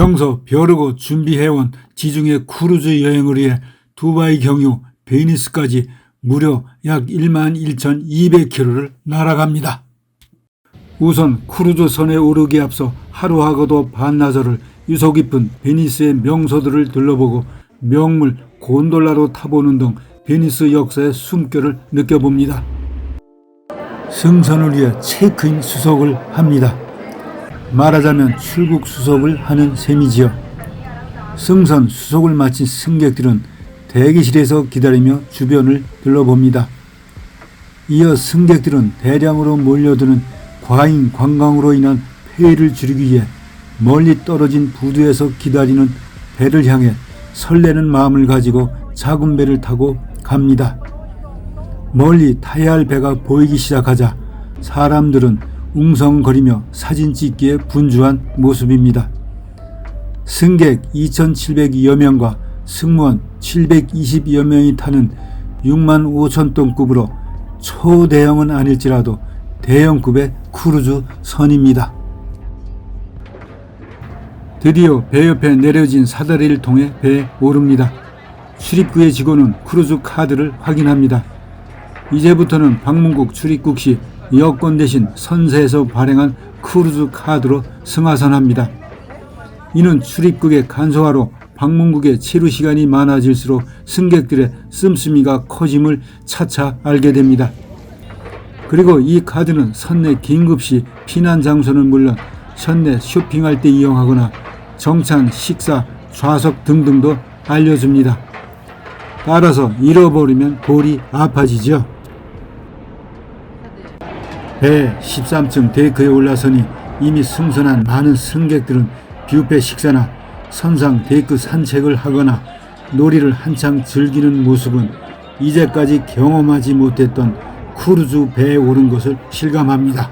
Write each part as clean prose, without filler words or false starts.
평소 벼르고 준비해온 지중해 크루즈 여행을 위해 두바이 경유 베니스까지 무려 약 11,200km를 날아갑니다. 우선 크루즈선에 오르기 앞서 하루하고도 반나절을 유서 깊은 베니스의 명소들을 둘러보고 명물 곤돌라로 타보는 등 베니스 역사의 숨결을 느껴봅니다. 승선을 위해 체크인 수속을 합니다. 말하자면 출국 수속을 하는 셈이지요. 승선 수속을 마친 승객들은 대기실에서 기다리며 주변을 둘러봅니다. 이어 승객들은 대량으로 몰려드는 과잉 관광으로 인한 폐해를 줄이기 위해 멀리 떨어진 부두에서 기다리는 배를 향해 설레는 마음을 가지고 작은 배를 타고 갑니다. 멀리 타야 할 배가 보이기 시작하자 사람들은 웅성거리며 사진 찍기에 분주한 모습입니다. 승객 2,700여 명과 승무원 720여 명이 타는 65,000톤급으로 초대형은 아닐지라도 대형급의 크루즈 선입니다. 드디어 배 옆에 내려진 사다리를 통해 배에 오릅니다. 출입구의 직원은 크루즈 카드를 확인합니다. 이제부터는 방문국 출입국 시 여권 대신 선사에서 발행한 크루즈 카드로 승하선합니다. 이는 출입국의 간소화로 방문국의 체류 시간이 많아질수록 승객들의 씀씀이가 커짐을 차차 알게 됩니다. 그리고 이 카드는 선내 긴급시 피난 장소는 물론 선내 쇼핑할 때 이용하거나 정찬, 식사, 좌석 등등도 알려줍니다. 따라서 잃어버리면 볼이 아파지죠. 배 13층 데크에 올라서니 이미 승선한 많은 승객들은 뷔페 식사나 선상 데크 산책을 하거나 놀이를 한창 즐기는 모습은 이제까지 경험하지 못했던 크루즈 배에 오른 것을 실감합니다.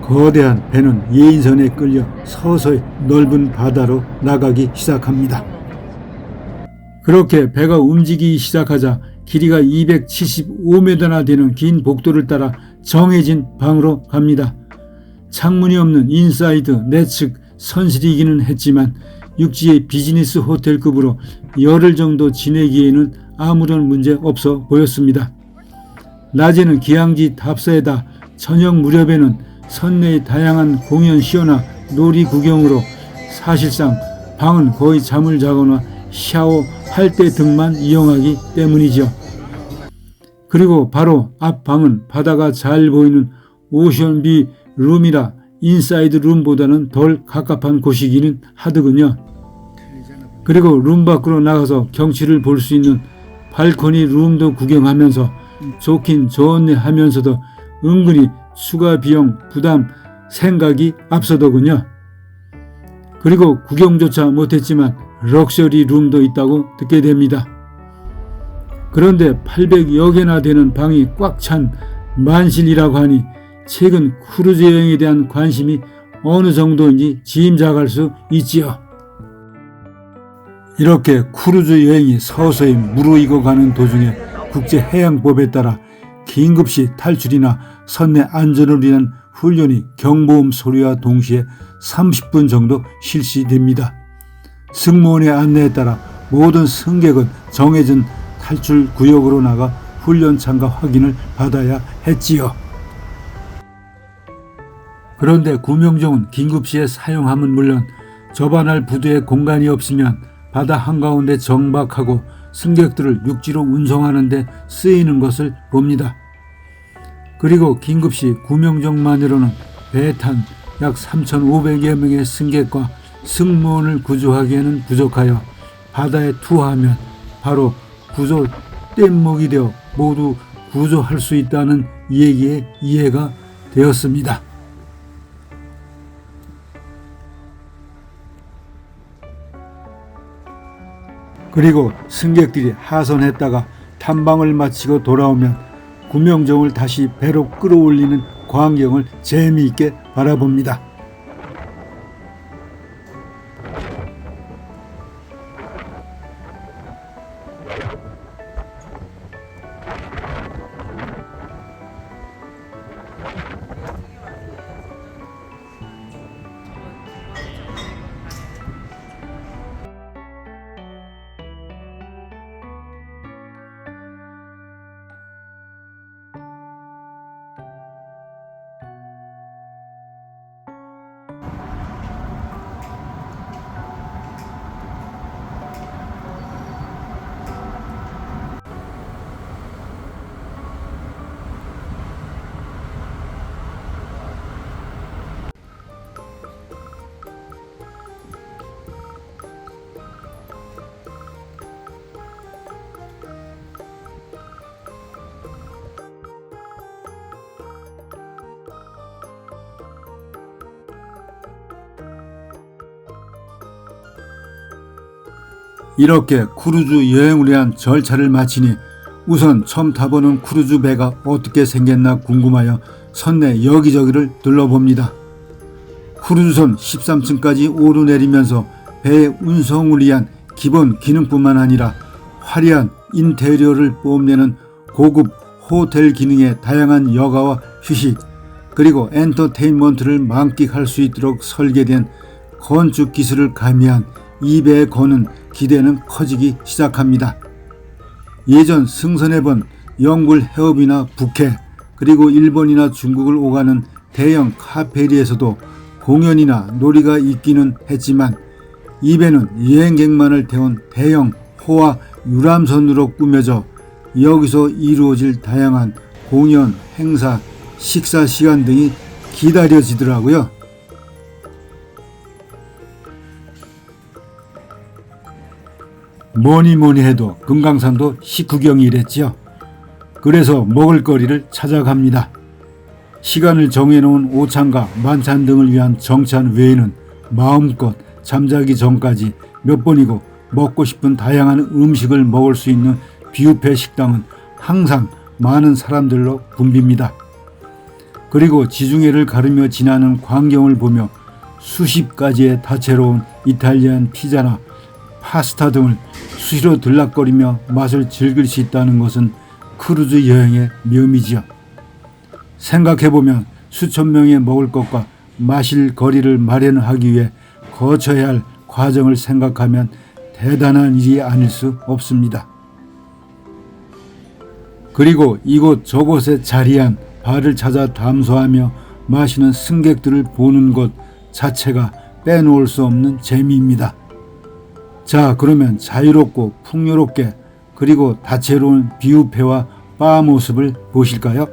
거대한 배는 예인선에 끌려 서서히 넓은 바다로 나가기 시작합니다. 그렇게 배가 움직이기 시작하자 길이가 275m나 되는 긴 복도를 따라 정해진 방으로 갑니다. 창문이 없는 인사이드 내측 선실이기는 했지만 육지의 비즈니스 호텔급으로 열흘 정도 지내기에는 아무런 문제 없어 보였습니다. 낮에는 기항지 답사에다 저녁 무렵에는 선내의 다양한 공연 시어나 놀이 구경으로 사실상 방은 거의 잠을 자거나 샤워할 때 등만 이용하기 때문이죠. 그리고 바로 앞 방은 바다가 잘 보이는 오션비 룸이라 인사이드 룸보다는 덜 갑갑한 곳이기는 하더군요. 그리고 룸 밖으로 나가서 경치를 볼 수 있는 발코니 룸도 구경하면서 좋긴 좋네 하면서도 은근히 추가 비용 부담 생각이 앞서더군요. 그리고 구경조차 못했지만 럭셔리 룸도 있다고 듣게 됩니다. 그런데 800여 개나 되는 방이 꽉 찬 만실이라고 하니 최근 크루즈 여행에 대한 관심이 어느 정도인지 짐작할 수 있지요. 이렇게 크루즈 여행이 서서히 무르익어가는 도중에 국제해양법에 따라 긴급시 탈출이나 선내 안전을 위한 훈련이 경보음 소리와 동시에 30분 정도 실시됩니다. 승무원의 안내에 따라 모든 승객은 정해진 탈출 구역으로 나가 훈련 참가 확인을 받아야 했지요. 그런데 구명정은 긴급시에 사용함은 물론 접안할 부두에 공간이 없으면 바다 한가운데 정박하고 승객들을 육지로 운송하는 데 쓰이는 것을 봅니다. 그리고 긴급시 구명정만으로는 배에 탄 약 3,500여 명의 승객과 승무원을 구조하기에는 부족하여 바다에 투하하면 바로 구조 뗏목이 되어 모두 구조할 수 있다는 얘기에 이해가 되었습니다. 그리고 승객들이 하선했다가 탐방을 마치고 돌아오면 구명정을 다시 배로 끌어올리는 광경을 재미있게 바라봅니다. 이렇게 크루즈 여행을 위한 절차를 마치니 우선 처음 타보는 크루즈 배가 어떻게 생겼나 궁금하여 선내 여기저기를 둘러봅니다. 크루즈선 13층까지 오르내리면서 배의 운송을 위한 기본 기능뿐만 아니라 화려한 인테리어를 뽐내는 고급 호텔 기능의 다양한 여가와 휴식, 그리고 엔터테인먼트를 만끽할 수 있도록 설계된 건축 기술을 가미한 이 배에 거는 기대는 커지기 시작합니다. 예전 승선해본 영불 해협이나 북해, 그리고 일본이나 중국을 오가는 대형 카페리에서도 공연이나 놀이가 있기는 했지만 이 배는 여행객만을 태운 대형 호화 유람선으로 꾸며져 여기서 이루어질 다양한 공연, 행사, 식사 시간 등이 기다려지더라고요. 뭐니 해도 금강산도 식후경이랬지요. 그래서 먹을거리를 찾아갑니다. 시간을 정해놓은 오찬과 만찬 등을 위한 정찬 외에는 마음껏 잠자기 전까지 몇 번이고 먹고 싶은 다양한 음식을 먹을 수 있는 뷔페 식당은 항상 많은 사람들로 붐빕니다. 그리고 지중해를 가르며 지나는 광경을 보며 수십 가지의 다채로운 이탈리안 피자나 파스타 등을 수시로 들락거리며 맛을 즐길 수 있다는 것은 크루즈 여행의 묘미지요. 생각해보면 수천 명의 먹을 것과 마실 거리를 마련하기 위해 거쳐야 할 과정을 생각하면 대단한 일이 아닐 수 없습니다. 그리고 이곳 저곳에 자리한 바를 찾아 담소하며 마시는 승객들을 보는 것 자체가 빼놓을 수 없는 재미입니다. 자, 그러면 자유롭고 풍요롭게 그리고 다채로운 뷔페와 바 모습을 보실까요?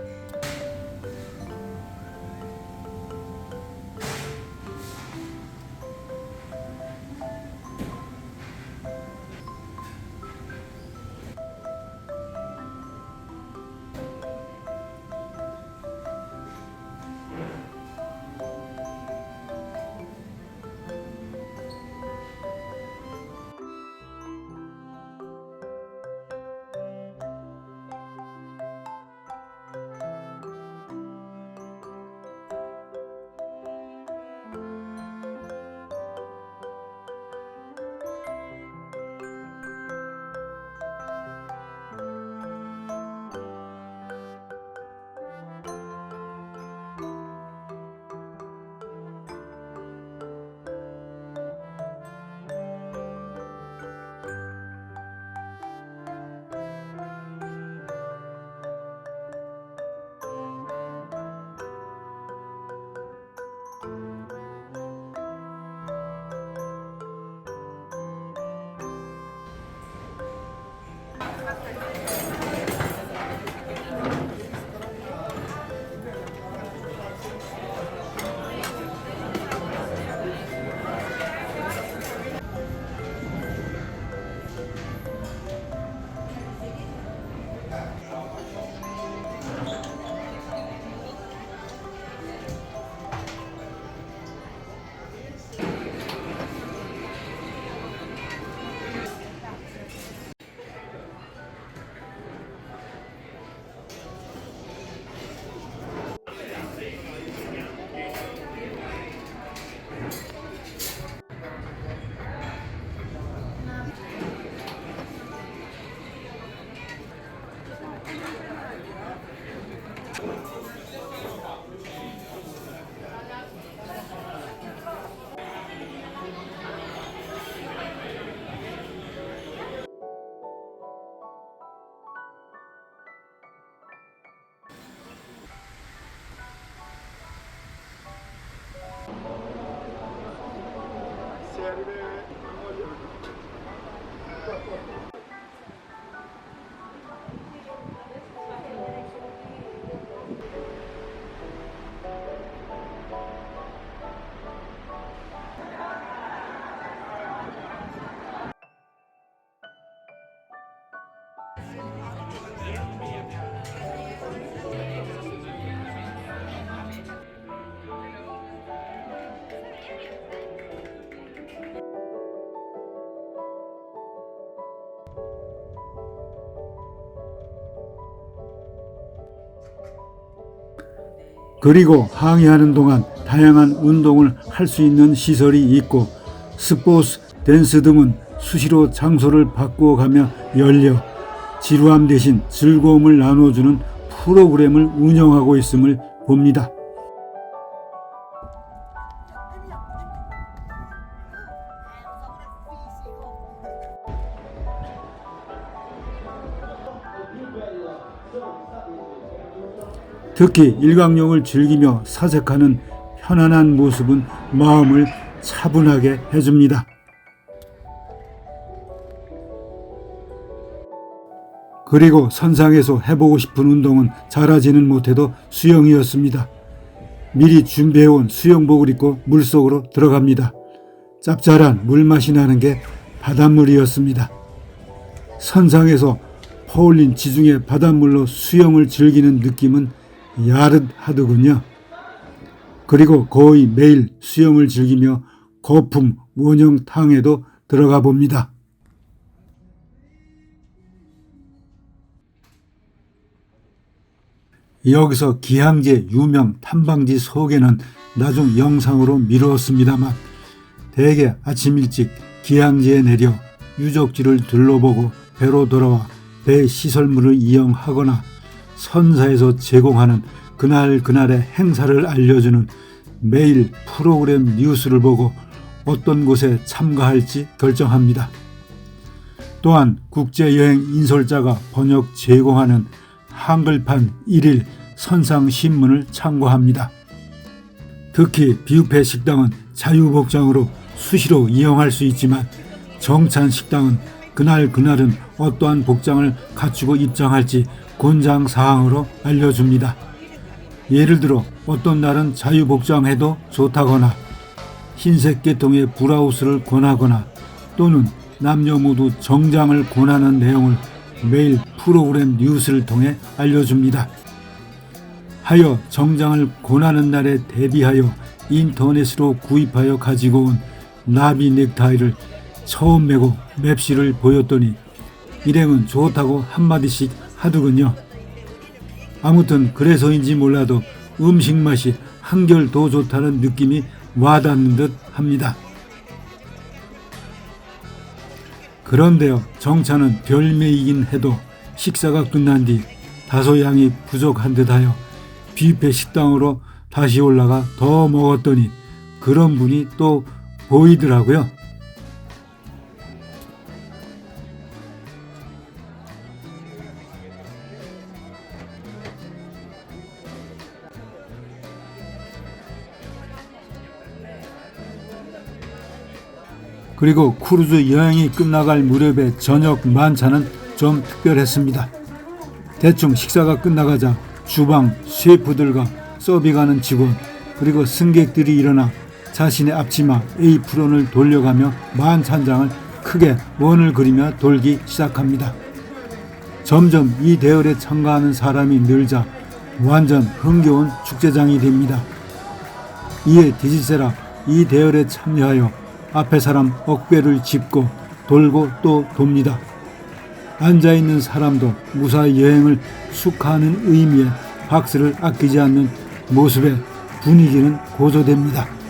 그리고 항해하는 동안 다양한 운동을 할 수 있는 시설이 있고 스포츠, 댄스 등은 수시로 장소를 바꾸어가며 열려 지루함 대신 즐거움을 나눠주는 프로그램을 운영하고 있음을 봅니다. 특히 일광욕을 즐기며 사색하는 편안한 모습은 마음을 차분하게 해줍니다. 그리고 선상에서 해보고 싶은 운동은 잘하지는 못해도 수영이었습니다. 미리 준비해온 수영복을 입고 물속으로 들어갑니다. 짭짤한 물맛이 나는 게 바닷물이었습니다. 선상에서 퍼올린 지중해 바닷물로 수영을 즐기는 느낌은 야릇하더군요. 그리고 거의 매일 수영을 즐기며 거품 원형탕에도 들어가 봅니다. 여기서 기항제 유명 탐방지 소개는 나중 영상으로 미루었습니다만 대개 아침 일찍 기항제에 내려 유적지를 둘러보고 배로 돌아와 배 시설물을 이용하거나 선사에서 제공하는 그날그날의 행사를 알려주는 매일 프로그램 뉴스를 보고 어떤 곳에 참가할지 결정합니다. 또한 국제여행 인솔자가 번역 제공하는 한글판 1일 선상신문을 참고합니다. 특히 뷔페 식당은 자유복장으로 수시로 이용할 수 있지만 정찬 식당은 그날은 어떠한 복장을 갖추고 입장할지 권장사항으로 알려줍니다. 예를 들어 어떤 날은 자유복장해도 좋다거나 흰색 계통의 브라우스를 권하거나 또는 남녀 모두 정장을 권하는 내용을 매일 프로그램 뉴스를 통해 알려줍니다. 하여 정장을 권하는 날에 대비하여 인터넷으로 구입하여 가지고 온 나비 넥타이를 처음 메고 맵시를 보였더니 일행은 좋다고 한마디씩 하더군요. 아무튼 그래서인지 몰라도 음식 맛이 한결 더 좋다는 느낌이 와닿는 듯 합니다. 그런데요, 정차는 별매이긴 해도 식사가 끝난 뒤 다소 양이 부족한 듯하여 뷔페 식당으로 다시 올라가 더 먹었더니 그런 분이 또 보이더라고요. 그리고 크루즈 여행이 끝나갈 무렵의 저녁 만찬은 좀 특별했습니다. 대충 식사가 끝나가자 주방 셰프들과 서빙하는 직원 그리고 승객들이 일어나 자신의 앞치마 에이프론을 돌려가며 만찬장을 크게 원을 그리며 돌기 시작합니다. 점점 이 대열에 참가하는 사람이 늘자 완전 흥겨운 축제장이 됩니다. 이에 디지세라 이 대열에 참여하여 앞에 사람 어깨를 짚고 돌고 또 돕니다. 앉아있는 사람도 무사히 여행을 축하하는 의미에 박수를 아끼지 않는 모습에 분위기는 고조됩니다.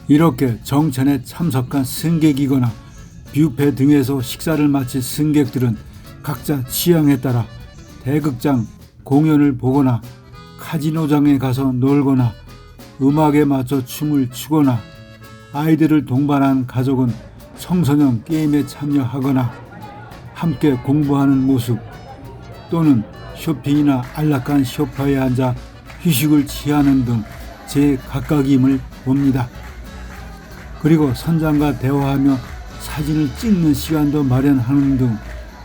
이렇게 정찬에 참석한 승객이거나 뷔페 등에서 식사를 마친 승객들은 각자 취향에 따라 대극장 공연을 보거나 카지노장에 가서 놀거나 음악에 맞춰 춤을 추거나 아이들을 동반한 가족은 청소년 게임에 참여하거나 함께 공부하는 모습 또는 쇼핑이나 안락한 소파에 앉아 휴식을 취하는 등 제각각임을 봅니다. 그리고 선장과 대화하며 사진을 찍는 시간도 마련하는 등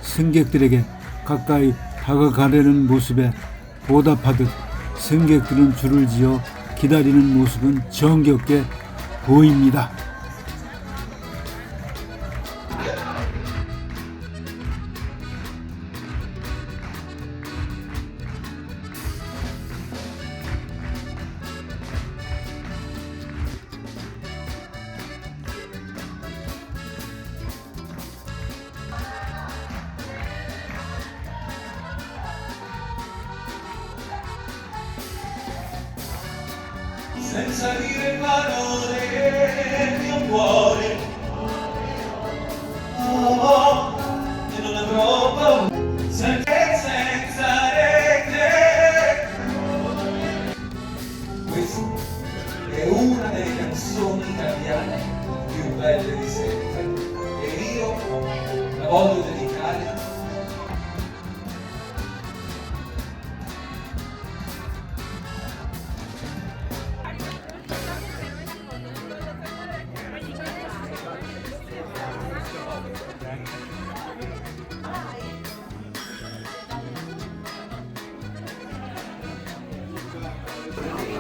승객들에게 가까이 다가가려는 모습에 보답하듯 승객들은 줄을 지어 기다리는 모습은 정겹게 보입니다. Senza dire parole il mio cuore oh, e non avrò paura senza rete. Questa è una delle canzoni italiane più belle di sempre e io la voglio dedicare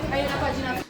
Hai una pagina.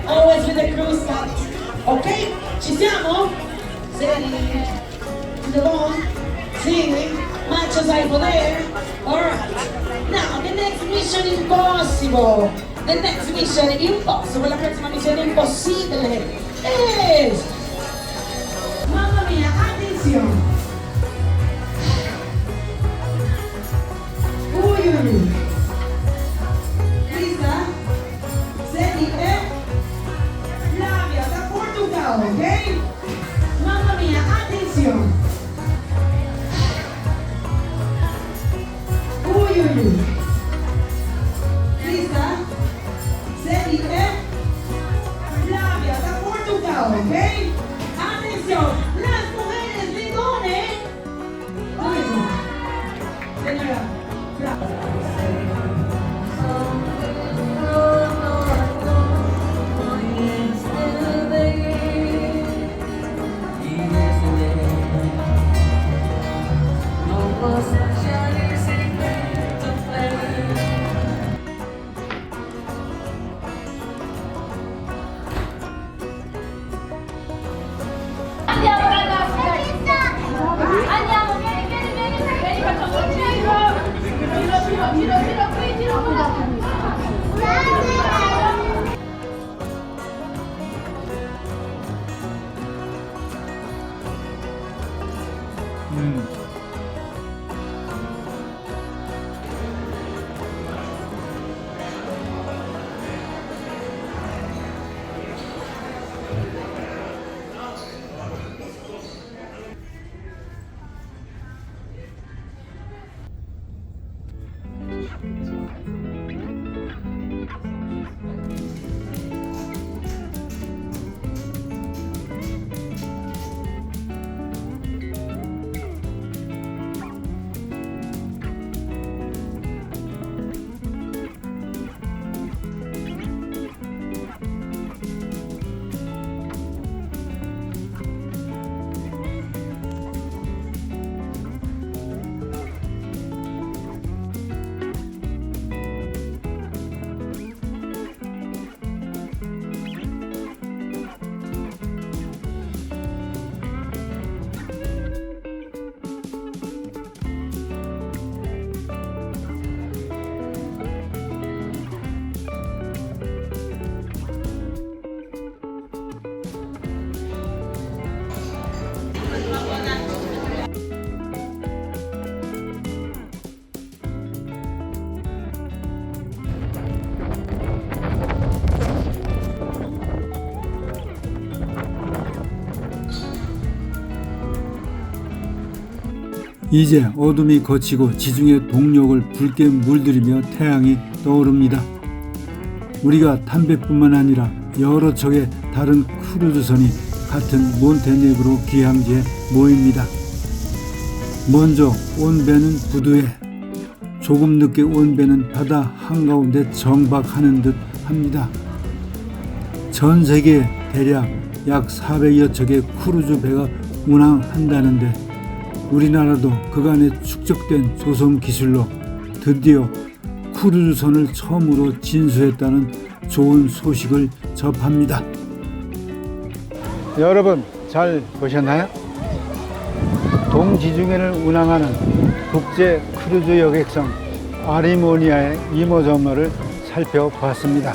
Always with the cruise cut. Ok? Ci siamo? Steady. To the bone. Singing. Match us over there. Alright. Now, the next mission impossible. The next mission impossible. La prossima missione impossibile is... Mamma mia, attenzione. Uy. Lisa. Steady. Flavia da Portugal, ok? Mamma mia, attenzione! Ui, ui, ui. Lisa, Zeddy e Flavia da Portugal, ok? Attenzione! Las mujeres de dónde? ¿Dónde son? Señora, Andiamo ragazzi, andiamo, vieni, facciamo un giro qui, giro qua. 이제 어둠이 걷히고 지중해 동력을 붉게 물들이며 태양이 떠오릅니다. 우리가 담배뿐만 아니라 여러 척의 다른 크루즈선이 같은 몬테네그로 귀향지에 모입니다. 먼저 온 배는 부두에, 조금 늦게 온 배는 바다 한가운데 정박하는 듯 합니다. 전 세계에 대략 약 400여 척의 크루즈 배가 운항한다는데 우리나라도 그간에 축적된 조성 기술로 드디어 크루즈선을 처음으로 진수했다는 좋은 소식을 접합니다. 여러분 잘 보셨나요? 동지중해를 운항하는 국제 크루즈 여객선 아리모니아의 이모저모를 살펴봤습니다.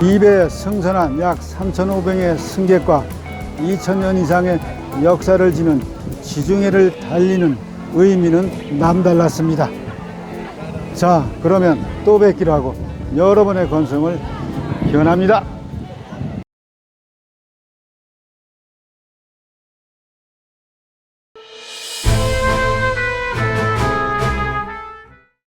이 배에 승선한 약 3,500의 승객과 2,000년 이상의 역사를 지닌 지중해를 달리는 의미는 남달랐습니다. 자, 그러면 또 뵙기로 하고 여러분의 건승을 기원합니다.